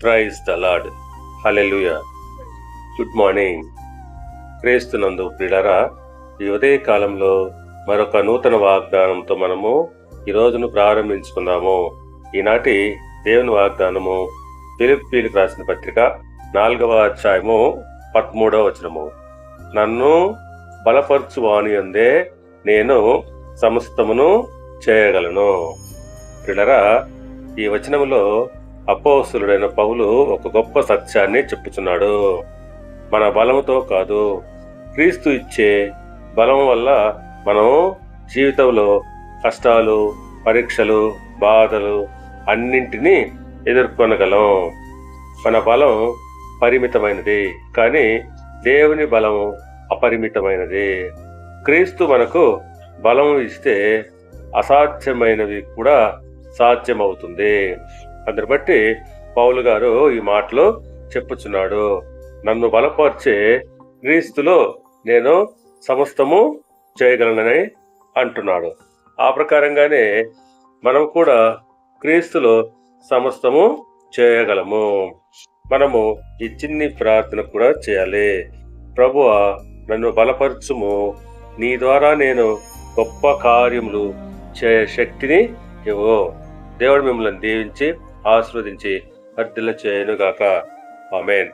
Praise the lord. Hallelujah. Good morning. క్రీస్తునందు ప్రియులారా, ఈ ఉదయ కాలంలో మరొక నూతన వాగ్దానంతో మనము ఈ రోజును ప్రారంభించుకుందాము. ఈనాటి దేవుని వాగ్దానము ఫిలిప్పీయులకు రాసిన పత్రిక 4వ అధ్యాయము 13వ వచనము. నన్ను బలపరచు వాని యందే నేను సమస్తమును చేయగలను. ప్రియులారా, ఈ వచనములో అపోస్తలుడైన పౌలు ఒక గొప్ప సత్యాన్ని చెప్పుచున్నాడు. మన బలముతో కాదు, క్రీస్తు ఇచ్చే బలం వల్ల మనం జీవితంలో కష్టాలు, పరీక్షలు, బాధలు అన్నింటినీ ఎదుర్కొనగలం. మన బలం పరిమితమైనది, కానీ దేవుని బలం అపరిమితమైనది. క్రీస్తు మనకు బలం ఇస్తే అసాధ్యమైనవి కూడా సాధ్యమవుతుంది. అందుని బట్టి పౌలు గారు ఈ మాటలో చెప్పుచున్నాడు. నన్ను బలపరిచే క్రీస్తులో నేను సమస్తము చేయగలనని అంటున్నాడు. ఆ ప్రకారంగానే మనం కూడా క్రీస్తులో సమస్తము చేయగలము. మనము ఈ చిన్ని ప్రార్థన కూడా చేయాలి. ప్రభువా, నన్ను బలపరచుము, నీ ద్వారా నేను గొప్ప కార్యములు చేయ శక్తిని ఇవ్వు. దేవుడు మిమ్మల్ని దీవించి ఆశీర్వదించి వర్ధిల్ల చేయనుగాక. ఆమేన్.